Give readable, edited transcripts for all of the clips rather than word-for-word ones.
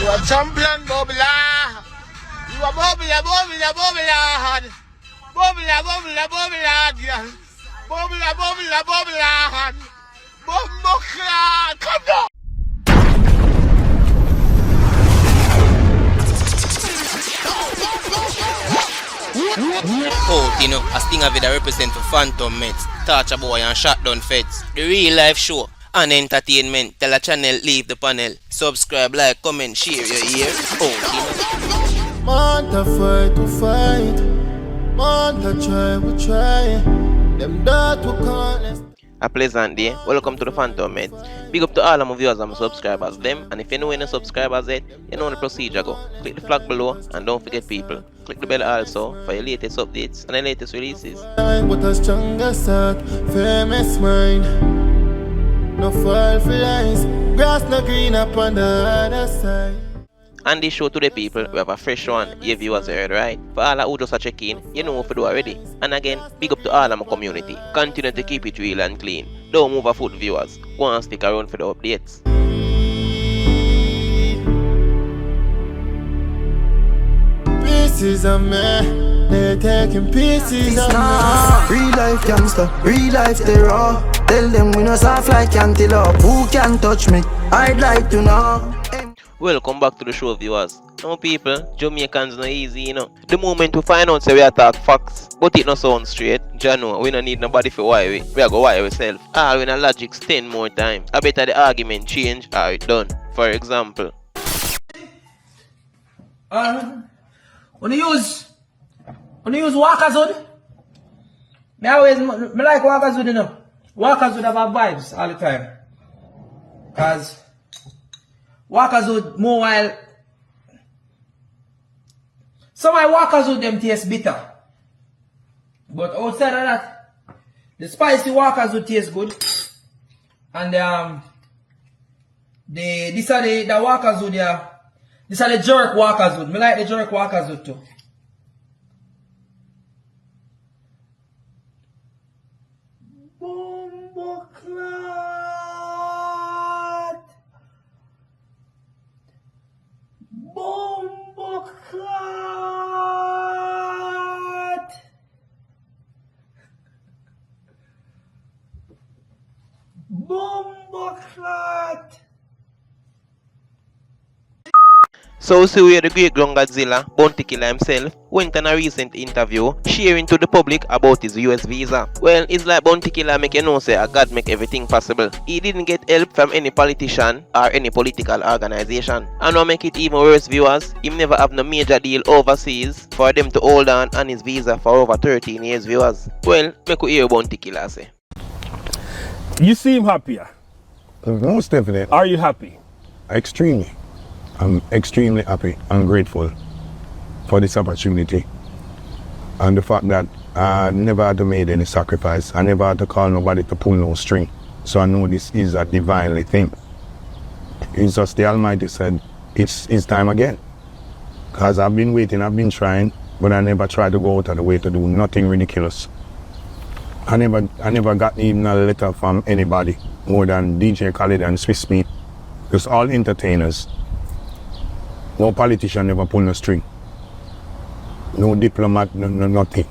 You a champion bubbler. You a bubbler, bubbler, bubbler. Bubbler, bubbler, bubbler, girl. Bubbler, bubbler, bubbler. Bubbler, come down. Oh, you know, a stinger video represent for Phantom Medz, Torture Boy and Shotdown Feds. The real life show and entertainment. Tell a channel, leave the panel. Subscribe, like, comment, share your ear. Oh, you know. Man to fight, we fight. Man to try, we try. Them that we can't. A pleasant day. Welcome to the Phantom Medz. Big up to all of my viewers and my subscribers. Them, and if you know any subscribers yet, you know the procedure go. Click the flag below and don't forget people. Click the bell also for your latest updates and the latest releases. With a stronger start, famous mind. No fall for lies, grass no green up on the other side. And this show to the people, we have a fresh one, your viewers heard right. For all who just check in, you know what to do already. And again, big up to all of my community. Continue to keep it real and clean. Don't move a foot, viewers. Go and stick around for the updates. Pieces of me, they're taking pieces of me. Real life gangster, real life terror. Tell them we no soft like cantaloupe. Who can touch me? I'd like to know. Welcome back to the show, viewers. Some people, Jamaicans no easy, you know. The moment we find out say we attack facts, but it no sound straight. Jano, we no need nobody for why we are go why ourselves. All when a logic 10 more times. I better the argument change or it done. For example. When you use Walker's Hood, me like Walker's Hood, you know. Walker's Hood have vibes all the time. Cause Walker's Hood more while some of my Walker's Hood them taste bitter. But outside of that, the spicy Walker's Hood tastes good. And these are the Walker's Hood, yeah. These are the jerk Walker's Hood. Me like the jerk Walker's Hood too. Bombo clot. Bombo clot. Bombo clot. So see where the great Ground Godzilla, Bounty Killer himself, went on a recent interview sharing to the public about his US visa. Well, it's like Bounty Killer make you know say God make everything possible. He didn't get help from any politician or any political organization. And what make it even worse, viewers, he never have no major deal overseas for them to hold on his visa for over 13 years, viewers. Well, make we hear Bounty Killer say. You seem happier. Most definitely. Are you happy? Extremely. I'm extremely happy and grateful for this opportunity and the fact that I never had to make any sacrifice. I never had to call nobody to pull no string. So I know this is a divinely thing. It's just the Almighty said, it's time again. Because I've been waiting, I've been trying, but I never tried to go out of the way to do nothing ridiculous. I never got even a letter from anybody more than DJ Khaled and Swiss Meat. Just all entertainers. No politician never pull no string. No diplomat, no nothing.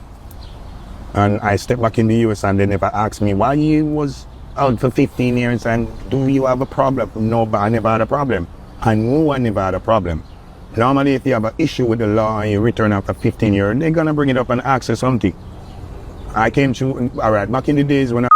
And I stepped back in the US and they never asked me why you was out for 15 years and do you have a problem? No, but I never had a problem. I knew I never had a problem. Normally if you have an issue with the law and you return after 15 years, they're gonna bring it up and ask you something. I came to, alright, back in the days when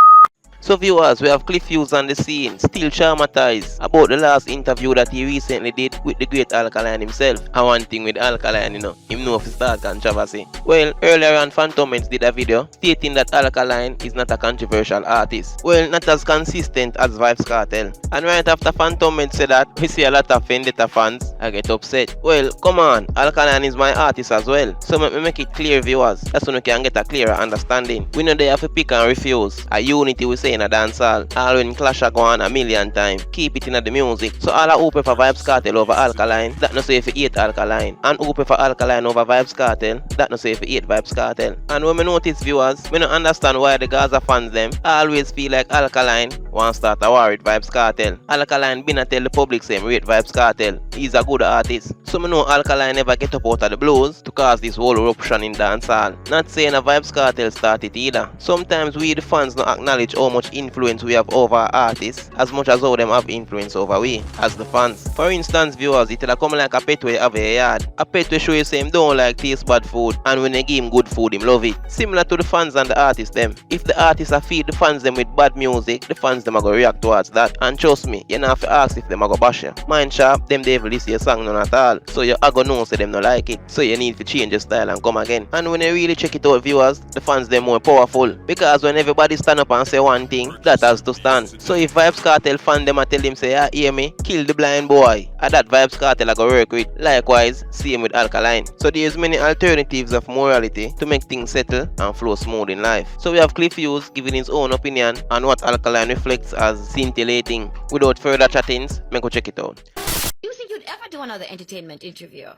So viewers, we have Cliff Hughes on the scene, still traumatized about the last interview that he recently did with the great Alkaline himself. And one thing with Alkaline, you know, him know if he start controversy. Well, earlier on Phantom Medz did a video stating that Alkaline is not a controversial artist. Well, not as consistent as Vybz Kartel. And right after Phantom Medz said that, we see a lot of Vendetta fans I get upset. Well, come on, Alkaline is my artist as well. So let me make it clear, viewers, that's when we can get a clearer understanding. We know they have to pick and refuse. A unity we say in a dancehall. All when clash a go on a million times. Keep it in the music. So all who prefer Vybz Kartel over Alkaline, that no say if you hate Alkaline. And who prefer Alkaline over Vybz Kartel, that no say if you hate Vybz Kartel. And when me notice viewers, me no understand why the Gaza fans them always feel like Alkaline want start a war with Vybz Kartel. Alkaline been a tell the public same rate Vybz Kartel. He's a good artist. So me know Alkaline never get up out of the blues to cause this whole eruption in dancehall. Not saying a Vybz Kartel started either. Sometimes we the fans don't acknowledge how much influence we have over our artists as much as how them have influence over we as the fans. For instance, viewers, it'll come like a pet where you have a yard. A pet will show you say him don't like taste bad food, and when they give him good food him love it. Similar to the fans and the artists them. If the artists are feed the fans them with bad music, the fans them are gonna react towards that. And trust me, you don't have to ask if them are gonna bash you. Mind sharp, them they ever listen your song none at all. So you are gonna know say them not like it. So you need to change your style and come again. And when you really check it out, viewers, the fans them more powerful. Because when everybody stand up and say one thing, that has to stand. So if Vybz Kartel fan them and tell him say, ah, hear me, kill the blind boy, and that Vybz Kartel I go work with. Likewise, same with Alkaline. So there's many alternatives of morality to make things settle and flow smooth in life. So we have Cliff Hughes giving his own opinion on what Alkaline reflects as scintillating. Without further chattings, me go check it out. Do you think you'd ever do another entertainment interview?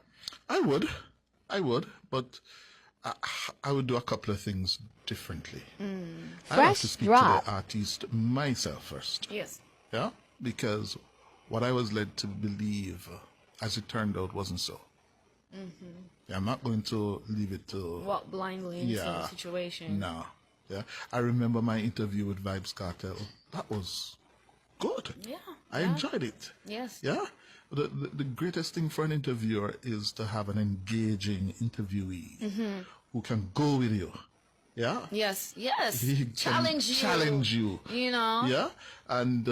I would, but I would do a couple of things differently. I have to speak to the artist myself first. Yes. Yeah, because what I was led to believe, as it turned out, wasn't so. Yeah, I'm not going to leave it to Walk blindly into the situation. No. Yeah, I remember my interview with Vybz Kartel. That was good. Yeah. I enjoyed it. Yes. Yeah. The greatest thing for an interviewer is to have an engaging interviewee who can go with you. Yeah. Yes. He can challenge you. You know. Yeah. And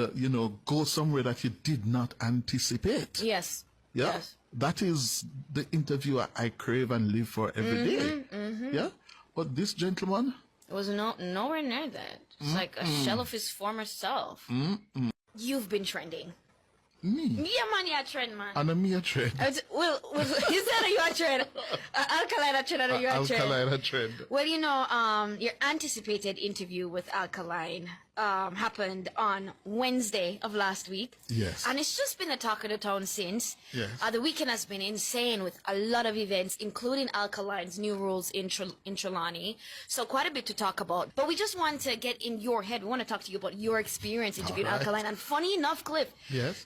go somewhere that you did not anticipate. Yes. Yeah. Yes. That is the interview I crave and live for every day. Yeah. But this gentleman, It was nowhere near that. It's like a shell of his former self. You've been trending. me, Yeah, man, you're a trend, man. and a me a trend. Well, you said you're a trend. Alkaline a trend, or you're a trend? Alkaline a trend. Well, your anticipated interview with Alkaline happened on Wednesday of last week. Yes. And it's just been a talk of the town since. Yes. The weekend has been insane with a lot of events, including Alkaline's new rules in Trelawney. So quite a bit to talk about. But we just want to get in your head. We want to talk to you about your experience interviewing All right. Alkaline. And funny enough, Cliff. Yes.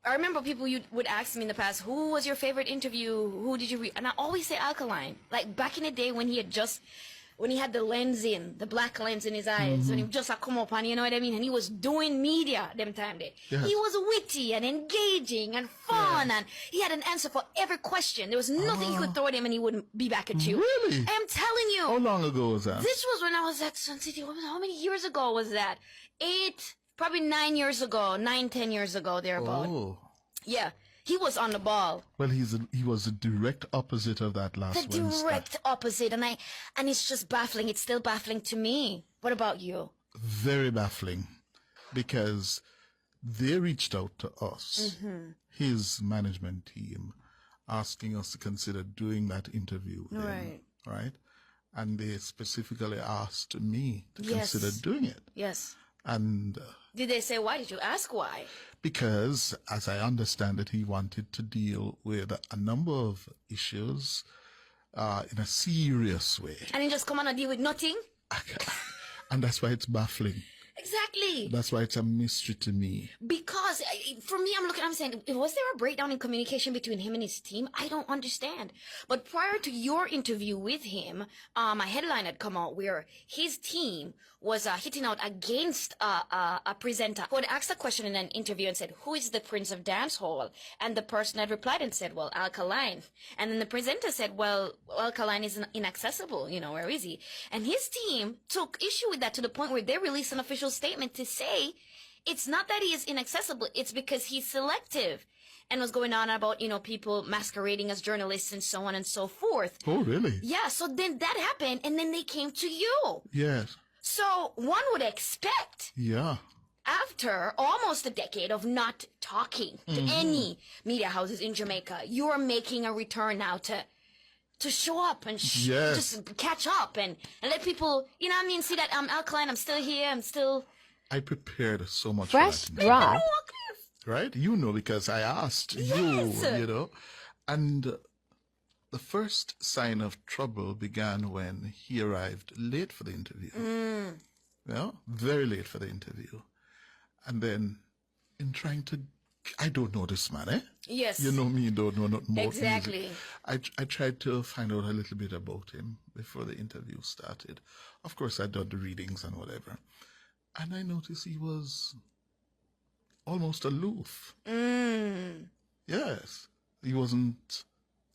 I remember people you would ask me in the past, who was your favorite interview? Who did you read? And I always say Alkaline. Like back in the day when he had the lens in, the black lens in his eyes, when he just come up and you know what I mean? And he was doing media them time there. Yes. He was witty and engaging and fun and he had an answer for every question. There was nothing you could throw at him and he wouldn't be back at you. Really? I'm telling you. How long ago was that? This was when I was at Sun City. How many years ago was that? Probably 9 years ago, 10 years ago, thereabout. Oh. Yeah. He was on the ball. Well, he was the direct opposite of that last The Wednesday. direct opposite. And it's just baffling. It's still baffling to me. What about you? Very baffling, because they reached out to us, his management team, asking us to consider doing that interview with him, right? And they specifically asked me to consider doing it. Yes. And Did they say why? Did you ask why? because, as I understand it, he wanted to deal with a number of issues in a serious way. And he just come on and deal with nothing? And that's why it's baffling. Exactly. That's why it's a mystery to me. Because for me, I'm saying, was there a breakdown in communication between him and his team? I don't understand. But prior to your interview with him, a headline had come out where his team was hitting out against a presenter who had asked a question in an interview and said, who is the Prince of Dancehall? And the person had replied and said, well, Alkaline. And then the presenter said, well, Alkaline is inaccessible. Where is he? And his team took issue with that to the point where they released an official statement to say it's not that he is inaccessible, it's because he's selective, and was going on about people masquerading as journalists and so on and so forth. Oh, really? Yeah, so then that happened and then they came to you. Yes. So one would expect, Yeah. after almost a decade of not talking to any media houses in Jamaica, you are making a return now to show up and Yes. just catch up and let people, see that I'm Alkaline, I'm still here, I'm still I prepared so much Fresh for that. drop. Right? You know, because I asked you, you know. And the first sign of trouble began when he arrived late for the interview. Very late for the interview. And then in trying to, I don't know this man, eh? Yes. You know me, don't know nothing more. Exactly. I tried to find out a little bit about him before the interview started. Of course, I did the readings and whatever. And I noticed he was almost aloof. Yes. He wasn't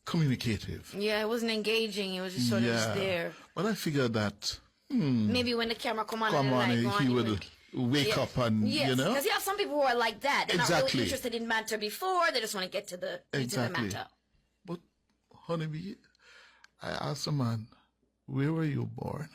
communicative. Yeah, it wasn't engaging. It was just sort of just there. But I figured that Maybe when the camera come on, he would wake up and, you know. Because you have some people who are like that. They're not Exactly. really interested in matter before. They just want to get to the Exactly. matter. But, honeybee, I asked the man, where were you born?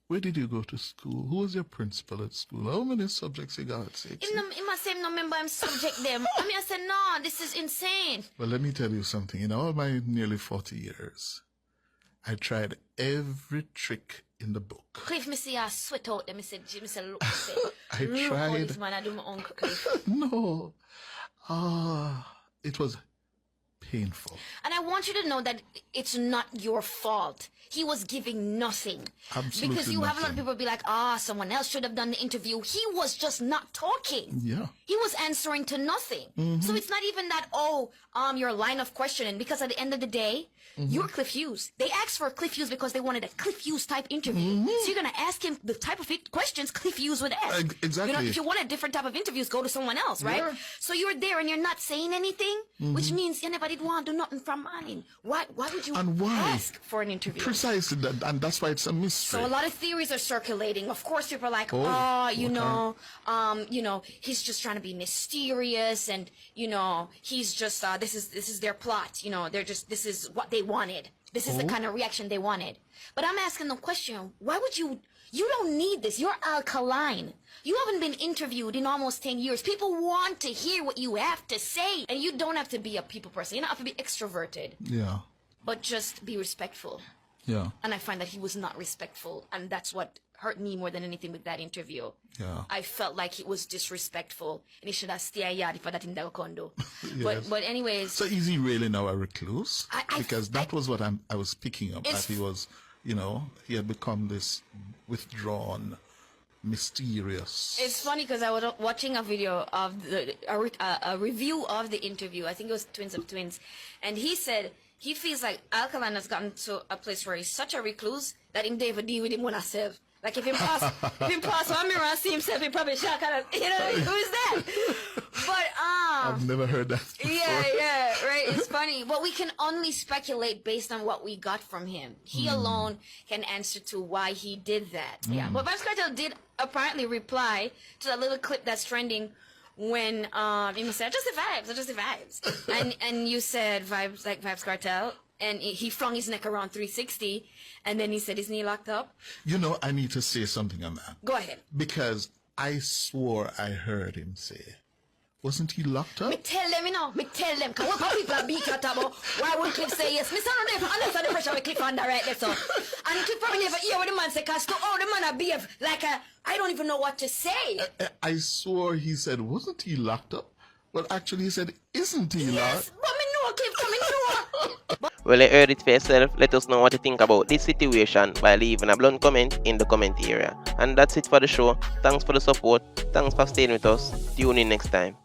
Where did you go to school? Who was your principal at school? How many subjects you got? Six? He must say no member I'm subject them. I mean, I said, no, this is insane. Well, let me tell you something. In all my nearly 40 years, I tried every trick in the book. Cliff, me see I sweat out them. Me say, look, I look tried. how this man I do my own Cliff. No. It was painful. And I want you to know that it's not your fault. He was giving nothing. Absolutely because you have a lot of nothing. people be like, someone else should have done the interview. He was just not talking. Yeah. He was answering to nothing. So it's not even that, your line of questioning. Because at the end of the day, you're Cliff Hughes. They asked for Cliff Hughes because they wanted a Cliff Hughes type interview. So you're going to ask him the type of questions Cliff Hughes would ask. Exactly. You know, if you want a different type of interviews, go to someone else, right? Yeah. So you're there and you're not saying anything, which means you never did want to do nothing from mine. Why would you And why? ask for an interview? Precisely, and that's why it's a mystery. So a lot of theories are circulating. Of course, people are like, he's just trying to be mysterious, and he's just this is their plot. This is what they wanted. This is the kind of reaction they wanted. But I'm asking the question: why would you? You don't need this. You're alkaline. You haven't been interviewed in almost 10 years. People want to hear what you have to say, and you don't have to be a people person. You don't have to be extroverted, Yeah. but just be respectful. Yeah. And I find that he was not respectful, and that's what hurt me more than anything with that interview. Yeah. I felt like he was disrespectful, and he should have stayed yard for that in the condo. Yes. But anyways, So is he really now a recluse? Because that was what I was picking up. That It's- he was, he had become this withdrawn, mysterious. it's funny because I was watching a video of a review of the interview. I think it was Twins of Twins, and he said he feels like Alkaline has gotten to a place where he's such a recluse that him David deal with him himself. Like if him pass one mirror and see himself, he probably shock at who's that? But I've never heard that before. yeah, right. It's funny, but we can only speculate based on what we got from him. He alone can answer to why he did that. Yeah, but Vibes Cartel did apparently reply to that little clip that's trending when you said just the vibes, and you said Vibes Cartel. And he flung his neck around 360, and then he said, isn't he locked up? I need to say something on that. Go ahead. Because I swore I heard him say, wasn't he locked up? Me tell them, because what people are beat at about, why would Cliff say yes? Me son of them, unless the pressure with Cliff under right there, so. And Cliff probably never hear what the man say, because the man a behave like I don't even know what to say. I swore he said, wasn't he locked up? But actually he said, isn't he Yes, locked? but me know Cliff coming through. Well, you heard it for yourself. Let us know what you think about this situation by leaving a blunt comment in the comment area. And that's it for the show. Thanks for the support. Thanks for staying with us. Tune in next time.